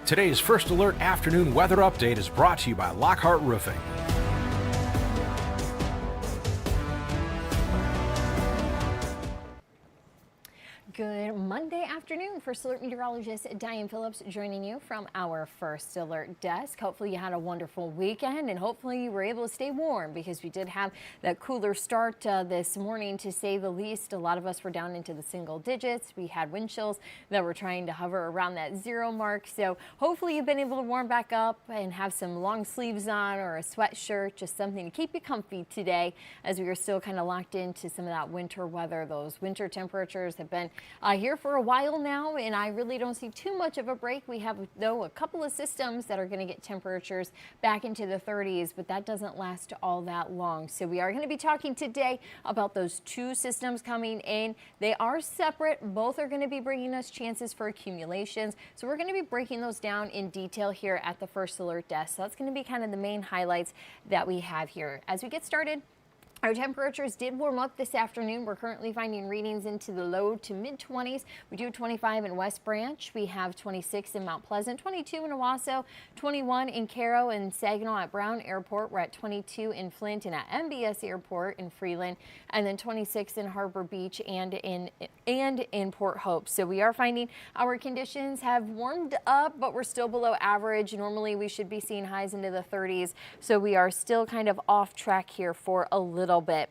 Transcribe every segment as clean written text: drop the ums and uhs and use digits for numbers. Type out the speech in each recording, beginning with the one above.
Today's First Alert afternoon weather update is brought to you by Lockhart Roofing. Good Monday afternoon. First Alert meteorologist Diane Phillips joining you from our First Alert desk. Hopefully you had a wonderful weekend and hopefully you were able to stay warm because we did have that cooler start this morning, to say the least. A lot of us were down into the single digits. We had wind chills that were trying to hover around that 0 mark. So hopefully you've been able to warm back up and have some long sleeves on or a sweatshirt, just something to keep you comfy today, as we are still kind of locked into some of that winter weather. Those winter temperatures have been here for a while now, and I really don't see too much of a break. We have, though, a couple of systems that are going to get temperatures back into the 30s, but that doesn't last all that long. So we are going to be talking today about those two systems coming in. They are separate. Both are going to be bringing us chances for accumulations. So we're going to be breaking those down in detail here at the First Alert desk. So that's going to be kind of the main highlights that we have here. As we get started, our temperatures did warm up this afternoon. We're currently finding readings into the low to mid 20s. We do have 25 in West Branch. We have 26 in Mount Pleasant, 22 in Owasso, 21 in Caro and Saginaw at Brown Airport. We're at 22 in Flint and at MBS Airport in Freeland, and then 26 in Harbor Beach and in Port Hope. So we are finding our conditions have warmed up, but we're still below average. Normally we should be seeing highs into the 30s. So we are still kind of off track here for a little bit.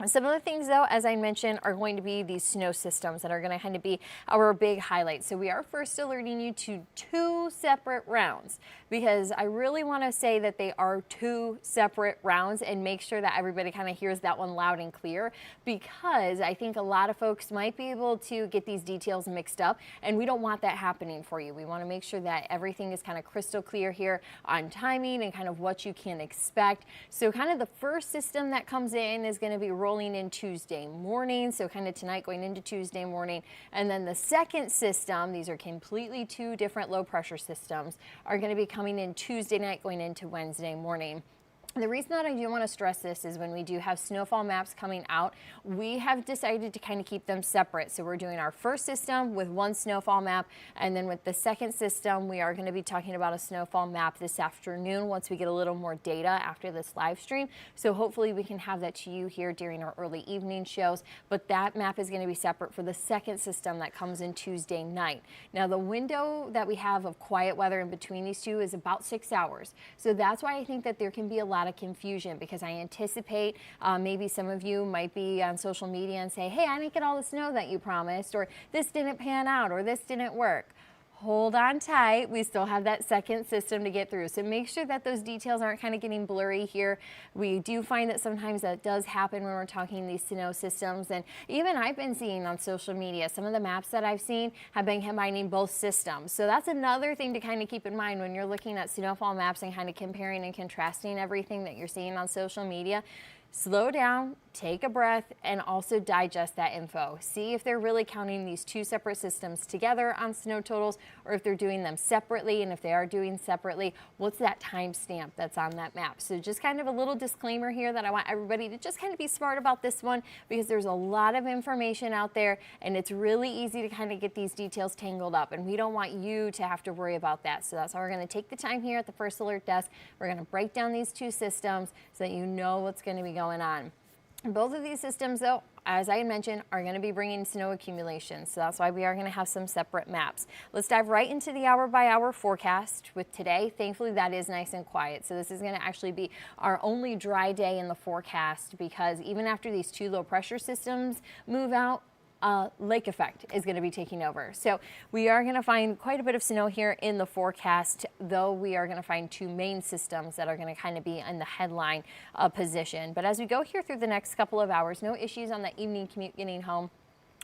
Some of the things, though, as I mentioned, are going to be these snow systems that are going to kind of be our big highlight. So we are first alerting you to two separate rounds, because I really want to say that they are two separate rounds and make sure that everybody kind of hears that one loud and clear, because I think a lot of folks might be able to get these details mixed up, and we don't want that happening for you. We want to make sure that everything is kind of crystal clear here on timing and kind of what you can expect. So kind of the first system that comes in is going to be rolling in Tuesday morning, so kind of tonight going into Tuesday morning. And then the second system, these are completely two different low pressure systems, are going to be coming in Tuesday night going into Wednesday morning. The reason that I do want to stress this is when we do have snowfall maps coming out, we have decided to kind of keep them separate. So we're doing our first system with one snowfall map, and then with the second system, we are going to be talking about a snowfall map this afternoon once we get a little more data after this live stream. So hopefully we can have that to you here during our early evening shows, but that map is going to be separate for the second system that comes in Tuesday night. Now the window that we have of quiet weather in between these two is about 6 hours. So that's why I think that there can be a lot of confusion, because I anticipate maybe some of you might be on social media and say, hey, I didn't get all the snow that you promised, or this didn't pan out, or this didn't work. Hold on tight. We still have that second system to get through. So make sure that those details aren't kind of getting blurry here. We do find that sometimes that does happen when we're talking these snow systems. And even I've been seeing on social media, some of the maps that I've seen have been combining both systems. So that's another thing to kind of keep in mind when you're looking at snowfall maps and kind of comparing and contrasting everything that you're seeing on social media. Slow down, take a breath, and also digest that info. See if they're really counting these two separate systems together on snow totals, or if they're doing them separately. And if they are doing separately, what's that timestamp that's on that map? So just kind of a little disclaimer here that I want everybody to just kind of be smart about this one, because there's a lot of information out there and it's really easy to kind of get these details tangled up, and we don't want you to have to worry about that. So that's why we're going to take the time here at the First Alert desk. We're going to break down these two systems so that you know what's going to be going on. Both of these systems, though, as I mentioned, are going to be bringing snow accumulation. So that's why we are going to have some separate maps. Let's dive right into the hour-by-hour forecast with today. Thankfully, that is nice and quiet. So this is going to actually be our only dry day in the forecast, because even after these two low-pressure systems move out, lake effect is going to be taking over. So we are going to find quite a bit of snow here in the forecast, though we are going to find two main systems that are going to kind of be in the headline position. But as we go here through the next couple of hours, no issues on the evening commute getting home.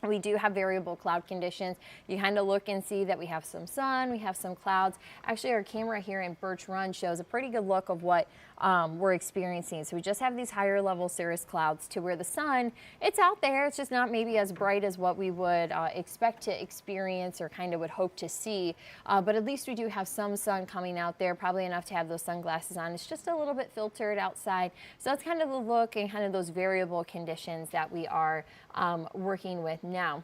We do have variable cloud conditions. You kind of look and see that we have some sun, we have some clouds. Actually, our camera here in Birch Run shows a pretty good look of what we're experiencing. So we just have these higher level cirrus clouds to where the sun, it's out there. It's just not maybe as bright as what we would expect to experience or kind of would hope to see. But at least we do have some sun coming out there, probably enough to have those sunglasses on. It's just a little bit filtered outside. So that's kind of the look and kind of those variable conditions that we are working with now.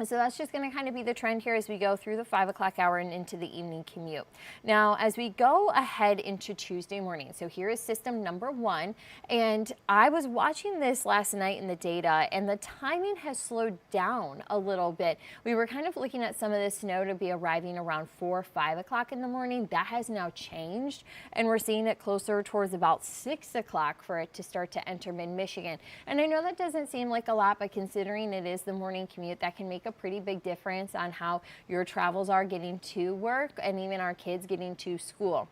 So that's just going to kind of be the trend here as we go through the 5 o'clock hour and into the evening commute. Now, as we go ahead into Tuesday morning, so here is system number 1. And I was watching this last night in the data, and the timing has slowed down a little bit. We were kind of looking at some of the snow to be arriving around 4 or 5 o'clock in the morning. That has now changed, and we're seeing it closer towards about 6 o'clock for it to start to enter mid-Michigan. And I know that doesn't seem like a lot, but considering it is the morning commute, that can make a pretty big difference on how your travels are getting to work and even our kids getting to school.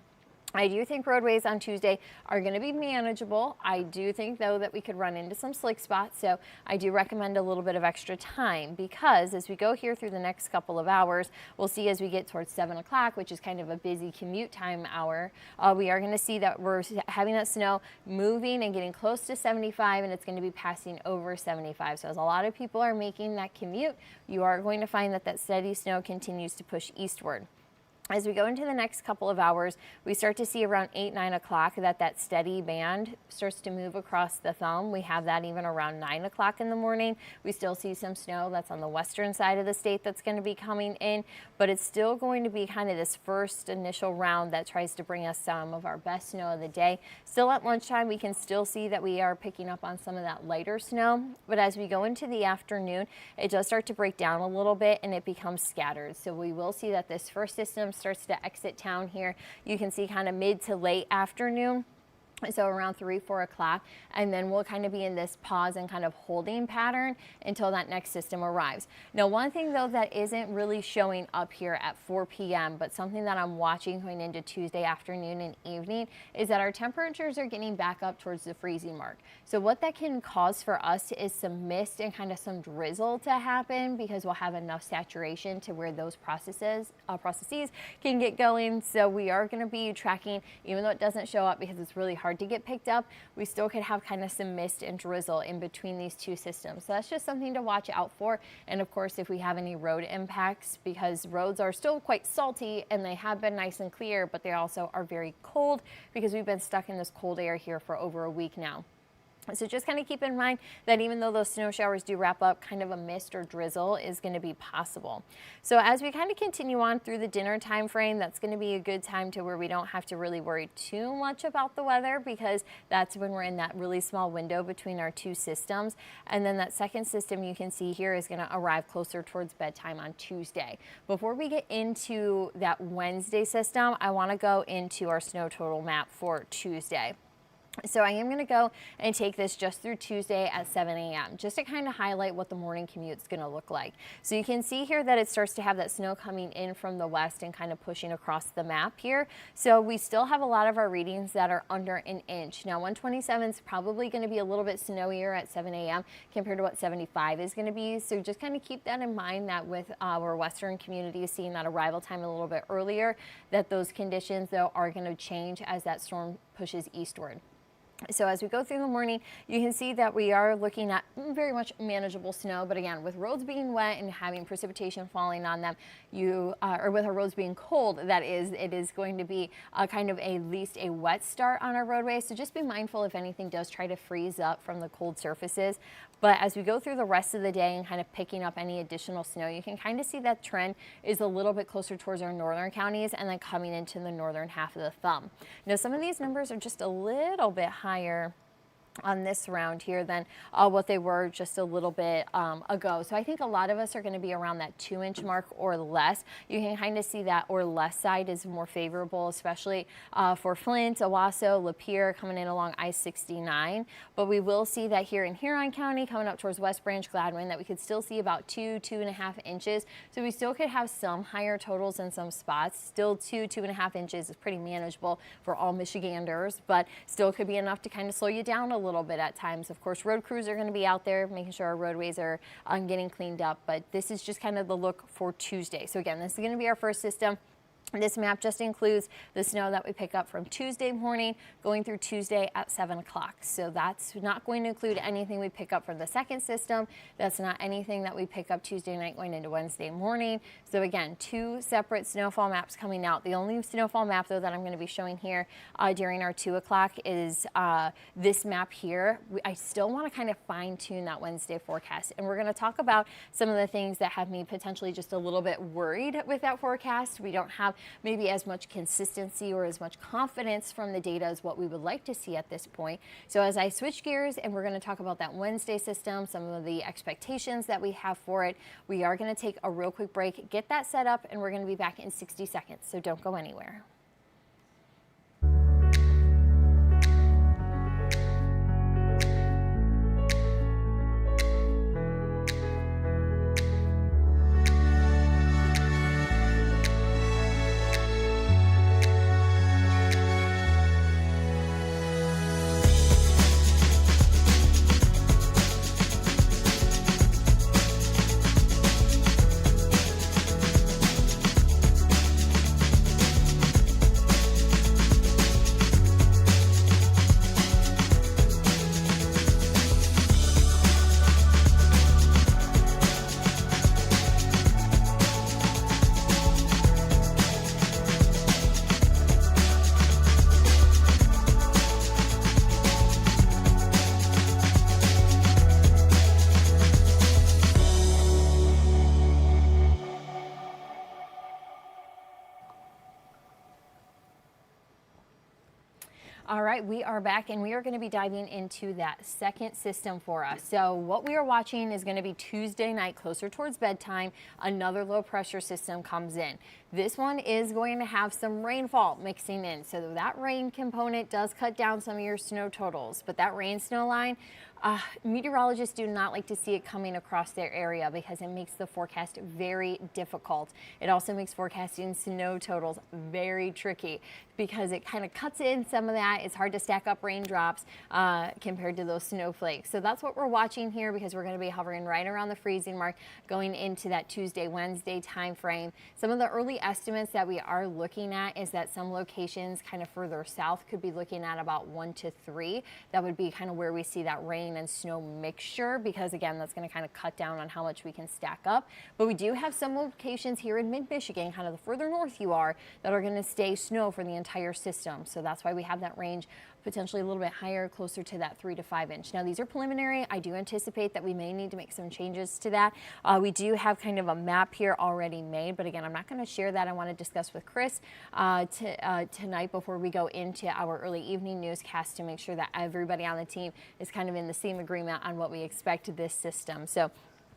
I do think roadways on Tuesday are going to be manageable. I do think, though, that we could run into some slick spots, so I do recommend a little bit of extra time, because as we go here through the next couple of hours, we'll see as we get towards 7 o'clock, which is kind of a busy commute time hour, we are going to see that we're having that snow moving and getting close to 75, and it's going to be passing over 75. So as a lot of people are making that commute, you are going to find that that steady snow continues to push eastward. As we go into the next couple of hours, we start to see around 8, 9 o'clock that steady band starts to move across the thumb. We have that even around 9 o'clock in the morning. We still see some snow that's on the western side of the state that's going to be coming in, but it's still going to be kind of this first initial round that tries to bring us some of our best snow of the day. Still at lunchtime, we can still see that we are picking up on some of that lighter snow, but as we go into the afternoon, it does start to break down a little bit and it becomes scattered. So we will see that this first system starts to exit town here. You can see kind of mid to late afternoon. So around 3, 4 o'clock, and then we'll kind of be in this pause and kind of holding pattern until that next system arrives. Now, one thing though that isn't really showing up here at 4 p.m., but something that I'm watching going into Tuesday afternoon and evening, is that our temperatures are getting back up towards the freezing mark. So what that can cause for us is some mist and kind of some drizzle to happen, because we'll have enough saturation to where those processes can get going. So we are going to be tracking, even though it doesn't show up because it's really hard to get picked up, we still could have kind of some mist and drizzle in between these two systems. So that's just something to watch out for. And of course, if we have any road impacts, because roads are still quite salty and they have been nice and clear, but they also are very cold because we've been stuck in this cold air here for over a week now. So just kind of keep in mind that even though those snow showers do wrap up, kind of a mist or drizzle is going to be possible. So as we kind of continue on through the dinner time frame, that's going to be a good time to where we don't have to really worry too much about the weather, because that's when we're in that really small window between our two systems. And then that second system you can see here is going to arrive closer towards bedtime on Tuesday. Before we get into that Wednesday system, I want to go into our snow total map for Tuesday. So I am going to go and take this just through Tuesday at 7 a.m. just to kind of highlight what the morning commute is going to look like. So you can see here that it starts to have that snow coming in from the west and kind of pushing across the map here. So we still have a lot of our readings that are under an inch. Now 127 is probably going to be a little bit snowier at 7 a.m. compared to what 75 is going to be. So just kind of keep that in mind, that with our western communities seeing that arrival time a little bit earlier, that those conditions though are going to change as that storm pushes eastward. So as we go through the morning, you can see that we are looking at very much manageable snow. But again, with roads being wet and having precipitation falling on them, or with our roads being cold, that is, it is going to be kind of at least a wet start on our roadway. So just be mindful if anything does try to freeze up from the cold surfaces. But as we go through the rest of the day and kind of picking up any additional snow, you can kind of see that trend is a little bit closer towards our northern counties and then coming into the northern half of the thumb. Now, some of these numbers are just a little bit higher on this round here than what they were just a little bit ago. So I think a lot of us are going to be around that 2-inch mark or less. You can kind of see that or less side is more favorable, especially for Flint, Owasso, Lapeer coming in along I-69. But we will see that here in Huron County coming up towards West Branch, Gladwin, that we could still see about 2.5 inches. So we still could have some higher totals in some spots. Still 2.5 inches is pretty manageable for all Michiganders, but still could be enough to kind of slow you down a little bit at times. Of course, road crews are going to be out there making sure our roadways are getting cleaned up, but this is just kind of the look for Tuesday. So again, this is going to be our first system. This map just includes the snow that we pick up from Tuesday morning going through Tuesday at 7 o'clock. So that's not going to include anything we pick up from the second system. That's not anything that we pick up Tuesday night going into Wednesday morning. So again, 2 separate snowfall maps coming out. The only snowfall map though that I'm going to be showing here during our 2 o'clock is this map here. I still want to kind of fine tune that Wednesday forecast. And we're going to talk about some of the things that have me potentially just a little bit worried with that forecast. We don't have maybe as much consistency or as much confidence from the data as what we would like to see at this point. So as I switch gears and we're going to talk about that Wednesday system, some of the expectations that we have for it, we are going to take a real quick break, get that set up, and we're going to be back in 60 seconds. So don't go anywhere. All right, we are back and we are going to be diving into that second system for us. So what we are watching is going to be Tuesday night, closer towards bedtime. Another low pressure system comes in. This one is going to have some rainfall mixing in. So that rain component does cut down some of your snow totals, but that rain snow line, meteorologists do not like to see it coming across their area because it makes the forecast very difficult. It also makes forecasting snow totals very tricky because it kind of cuts in some of that. It's hard to stack up raindrops compared to those snowflakes. So that's what we're watching here because we're going to be hovering right around the freezing mark going into that Tuesday, Wednesday time frame. Some of the early estimates that we are looking at is that some locations kind of further south could be looking at about 1 to 3. That would be kind of where we see that rain and snow mixture because again that's going to kind of cut down on how much we can stack up. But we do have some locations here in mid-Michigan, kind of the further north you are, that are going to stay snow for the entire system. So that's why we have that range potentially a little bit higher, closer to that 3 to 5 inch. Now these are preliminary. I do anticipate that we may need to make some changes to that. We do have kind of a map here already made, but again, I'm not going to share that. I want to discuss with Chris tonight before we go into our early evening newscast to make sure that everybody on the team is kind of in the same agreement on what we expect this system. So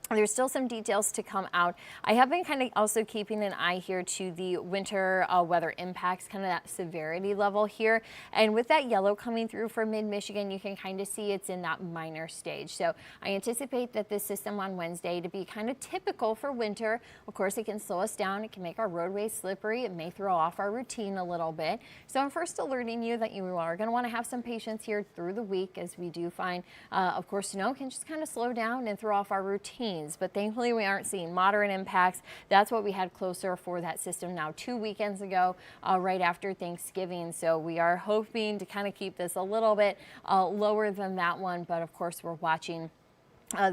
there's still some details to come out. I have been kind of also keeping an eye here to the winter weather impacts, kind of that severity level here. And with that yellow coming through for mid-Michigan, you can kind of see it's in that minor stage. So I anticipate that this system on Wednesday to be kind of typical for winter. Of course, it can slow us down. It can make our roadways slippery. It may throw off our routine a little bit. So I'm first alerting you that you are going to want to have some patience here through the week as we do find, of course, snow can just kind of slow down and throw off our routine. But thankfully we aren't seeing moderate impacts. That's what we had closer for that system now 2 weekends ago, right after Thanksgiving. So we are hoping to kind of keep this a little bit lower than that one, but of course we're watching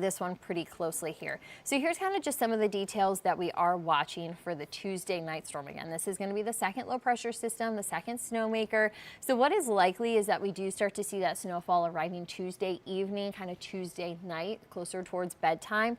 this one pretty closely here. So here's kind of just some of the details that we are watching for the Tuesday night storm. Again, this is going to be the second low pressure system, the second snowmaker. So what is likely is that we do start to see that snowfall arriving Tuesday evening, kind of Tuesday night, closer towards bedtime.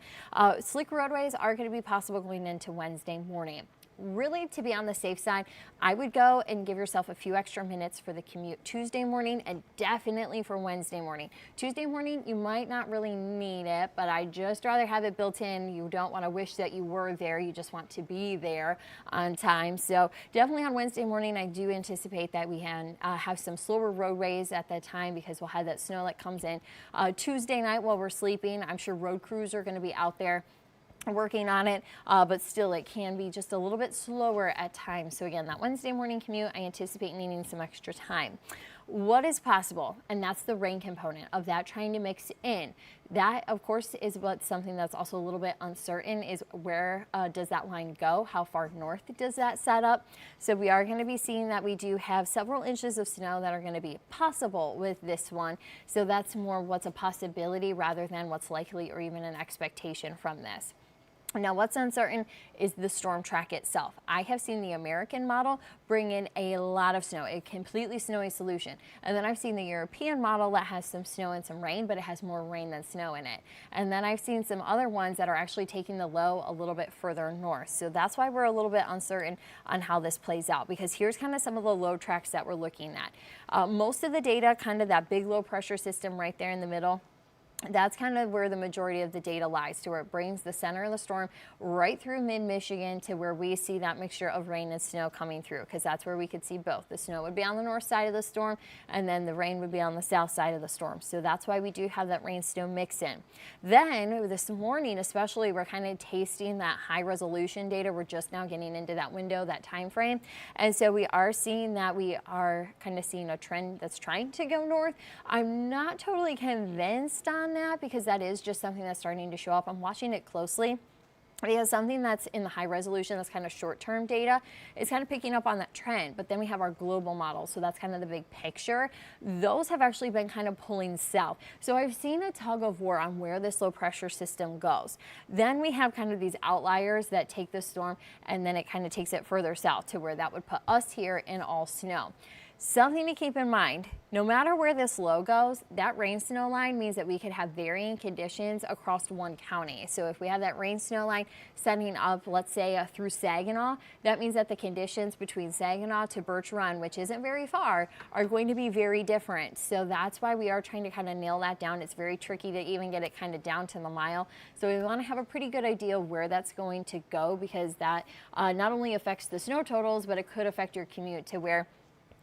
Slick roadways are going to be possible going into Wednesday morning. Really, to be on the safe side, I would go and give yourself a few extra minutes for the commute Tuesday morning and definitely for Wednesday morning. Tuesday morning, you might not really need it, but I'd just rather have it built in. You don't want to wish that you were there. You just want to be there on time. So definitely on Wednesday morning, I do anticipate that we can have some slower roadways at that time because we'll have that snow that comes in. Tuesday night while we're sleeping, I'm sure road crews are going to be out there working on it, but still it can be just a little bit slower at times. So again, that Wednesday morning commute, I anticipate needing some extra time. what is possible, and that's the rain component of that trying to mix in. That, of course, is what's something that's also a little bit uncertain, is where does that line go? How far north does that set up? So we are going to be seeing that we do have several inches of snow that are going to be possible with this one. So that's more what's a possibility rather than what's likely or even an expectation from this. Now, what's uncertain is the storm track itself. I have seen the American model bring in a lot of snow, a completely snowy solution. And then I've seen the European model that has some snow and some rain, but it has more rain than snow in it. And then I've seen some other ones that are actually taking the low a little bit further north. So that's why we're a little bit uncertain on how this plays out, because here's kind of some of the low tracks that we're looking at. Most of the data, kind of that big low pressure system right there in the middle, that's kind of where the majority of the data lies, to where it brings the center of the storm right through mid-Michigan to where we see that mixture of rain and snow coming through, because that's where we could see both. The snow would be on the north side of the storm, and then the rain would be on the south side of the storm. So that's why we do have that rain-snow mix in. Then this morning especially, we're kind of tasting that high resolution data. We're just now getting into that window, that time frame. And so we are seeing that we are kind of seeing a trend that's trying to go north. I'm not totally convinced on that, because that is just something that's starting to show up. I'm watching it closely, because something that's in the high resolution, that's kind of short-term data, is kind of picking up on that trend. But then we have our global model, so that's kind of the big picture. Those have actually been kind of pulling south. So I've seen a tug of war on where this low pressure system goes. Then we have kind of these outliers that take the storm, and then it kind of takes it further south to where that would put us here in all snow. Something to keep in mind, no matter where this low goes, that rain snow line means that we could have varying conditions across one county. So if we have that rain snow line setting up, let's say through Saginaw, that means that the conditions between Saginaw to Birch Run, which isn't very far, are going to be very different. So that's why we are trying to kind of nail that down. It's very tricky to even get it kind of down to the mile. So we want to have a pretty good idea of where that's going to go, because that not only affects the snow totals, but it could affect your commute, to where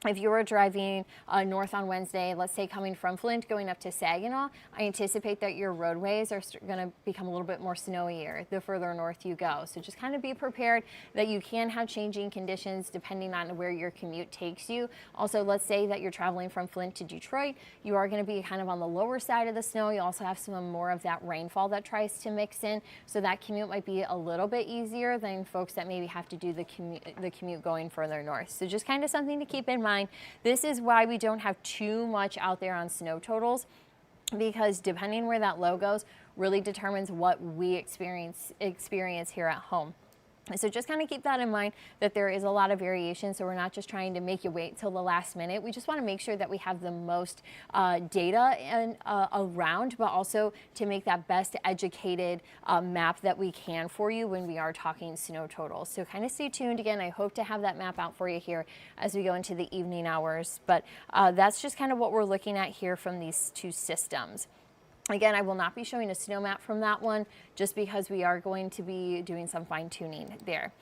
if you were driving north on Wednesday, let's say coming from Flint going up to Saginaw, I anticipate that your roadways are going to become a little bit more snowier the further north you go. So just kind of be prepared that you can have changing conditions depending on where your commute takes you. Also, let's say that you're traveling from Flint to Detroit, you are going to be kind of on the lower side of the snow. You also have some more of that rainfall that tries to mix in, so that commute might be a little bit easier than folks that maybe have to do the commute going further north. So just kind of something to keep in mind. This is why we don't have too much out there on snow totals, because depending where that low goes really determines what we experience here at home. So just kind of keep that in mind, that there is a lot of variation. So we're not just trying to make you wait till the last minute. We just want to make sure that we have the most data around, but also to make that best educated map that we can for you when we are talking snow totals. So kind of stay tuned. Again, I hope to have that map out for you here as we go into the evening hours. But that's just kind of what we're looking at here from these two systems. Again, I will not be showing a snow map from that one, just because we are going to be doing some fine tuning there.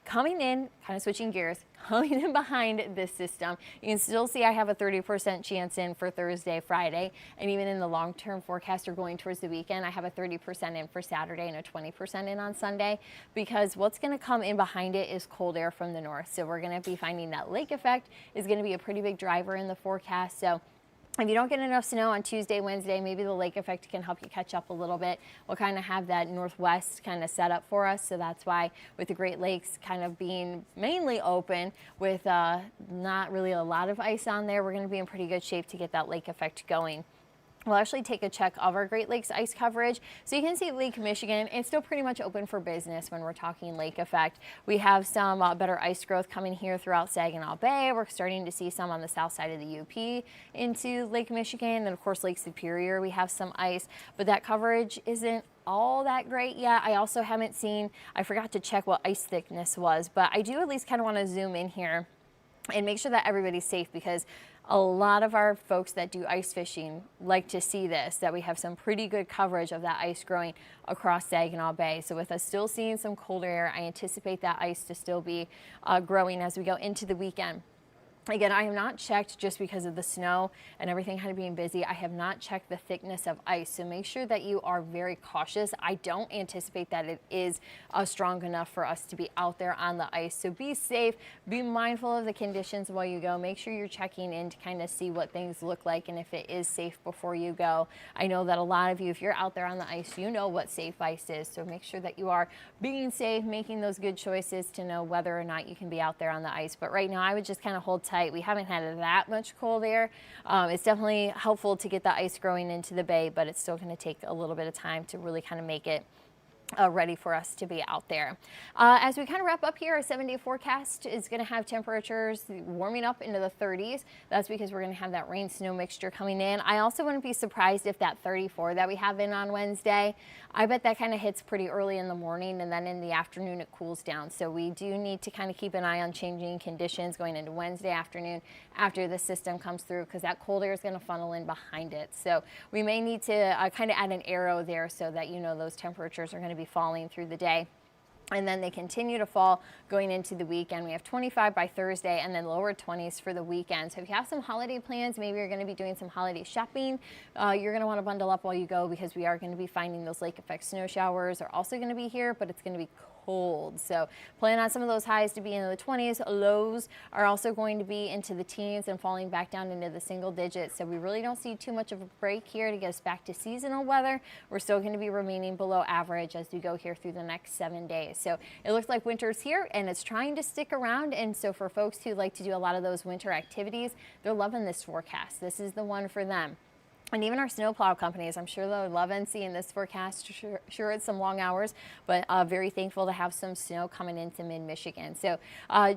Coming in, kind of switching gears, coming in behind this system, you can still see I have a 30% chance in for Thursday, Friday, and even in the long-term forecast or going towards the weekend, I have a 30% in for Saturday and a 20% in on Sunday, because what's going to come in behind it is cold air from the north. So we're going to be finding that lake effect is going to be a pretty big driver in the forecast. So if you don't get enough snow on Tuesday, Wednesday, maybe the lake effect can help you catch up a little bit. We'll kind of have that northwest kind of set up for us. So that's why with the Great Lakes kind of being mainly open with not really a lot of ice on there, we're going to be in pretty good shape to get that lake effect going. We'll actually take a check of our Great Lakes ice coverage. So you can see Lake Michigan, it's still pretty much open for business when we're talking lake effect. We have some better ice growth coming here throughout Saginaw Bay. We're starting to see some on the south side of the UP into Lake Michigan. And of course, Lake Superior, we have some ice, but that coverage isn't all that great yet. I also haven't seen, I forgot to check what ice thickness was, but I do at least kind of want to zoom in here and make sure that everybody's safe, because a lot of our folks that do ice fishing like to see this, that we have some pretty good coverage of that ice growing across Saginaw Bay. So with us still seeing some colder air, I anticipate that ice to still be growing as we go into the weekend. Again, I have not checked, just because of the snow and everything kind of being busy. I have not checked the thickness of ice, so make sure that you are very cautious. I don't anticipate that it is strong enough for us to be out there on the ice, so be safe, be mindful of the conditions while you go. Make sure you're checking in to kind of see what things look like and if it is safe before you go. I know that a lot of you, if you're out there on the ice, you know what safe ice is, so make sure that you are being safe, making those good choices to know whether or not you can be out there on the ice. But right now, I would just kind of hold tight. We haven't had that much cold air. It's definitely helpful to get the ice growing into the bay, but it's still going to take a little bit of time to really kind of make it ready for us to be out there. As we kind of wrap up here, our 7-day forecast is going to have temperatures warming up into the 30s. That's because we're going to have that rain snow mixture coming in. I also wouldn't be surprised if that 34 that we have in on Wednesday, I bet that kind of hits pretty early in the morning, and then in the afternoon it cools down. So we do need to kind of keep an eye on changing conditions going into Wednesday afternoon after the system comes through, because that cold air is going to funnel in behind it. So we may need to kind of add an arrow there so that you know those temperatures are going to be falling through the day. And then they continue to fall going into the weekend. We have 25 by Thursday and then lower 20s for the weekend. So if you have some holiday plans, maybe you're going to be doing some holiday shopping, you're going to want to bundle up while you go, because we are going to be finding those lake effect snow showers are also going to be here, but it's going to be cold. So plan on some of those highs to be in the 20s. Lows are also going to be into the teens and falling back down into the single digits. So we really don't see too much of a break here to get us back to seasonal weather. We're still going to be remaining below average as we go here through the next 7 days. So it looks like winter's here and it's trying to stick around. And so for folks who like to do a lot of those winter activities, they're loving this forecast. This is the one for them. And even our snowplow companies, I'm sure they're loving seeing this forecast. Sure, it's some long hours, but very thankful to have some snow coming into mid-Michigan. So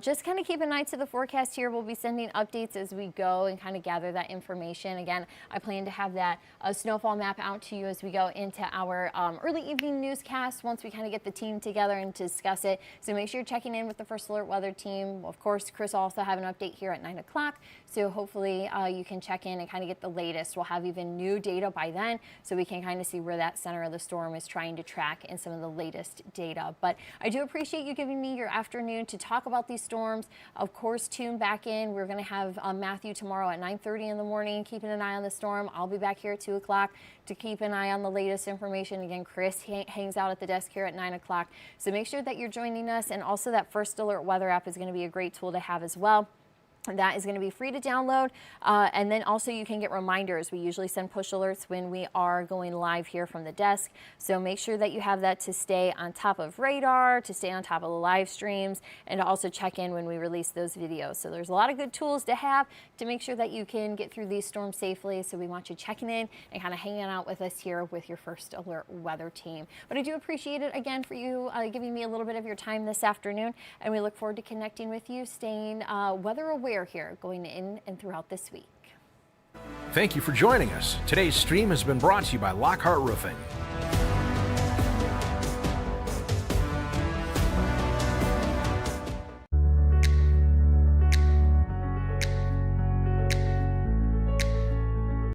just kind of keep an eye to the forecast here. We'll be sending updates as we go and kind of gather that information. Again, I plan to have that snowfall map out to you as we go into our early evening newscast once we kind of get the team together and discuss it. So make sure you're checking in with the First Alert Weather team. Of course, Chris will also have an update here at 9 o'clock. So hopefully you can check in and kind of get the latest. We'll have even new data by then, so we can kind of see where that center of the storm is trying to track in some of the latest data. But I do appreciate you giving me your afternoon to talk about these storms. Of course, tune back in. We're going to have Matthew tomorrow at 9:30 in the morning, keeping an eye on the storm. I'll be back here at 2 o'clock to keep an eye on the latest information. Again, Chris hangs out at the desk here at 9 o'clock. So make sure that you're joining us, and also that First Alert Weather app is going to be a great tool to have as well. That is going to be free to download, and then also you can get reminders. We usually send push alerts when we are going live here from the desk, so make sure that you have that to stay on top of radar, to stay on top of the live streams, and to also check in when we release those videos. So there's a lot of good tools to have to make sure that you can get through these storms safely. So we want you checking in and kind of hanging out with us here with your First Alert Weather team. But I do appreciate it again for you giving me a little bit of your time this afternoon, and we look forward to connecting with you, staying weather aware here going in and throughout this week. Thank you for joining us. Today's stream has been brought to you by Lockhart Roofing.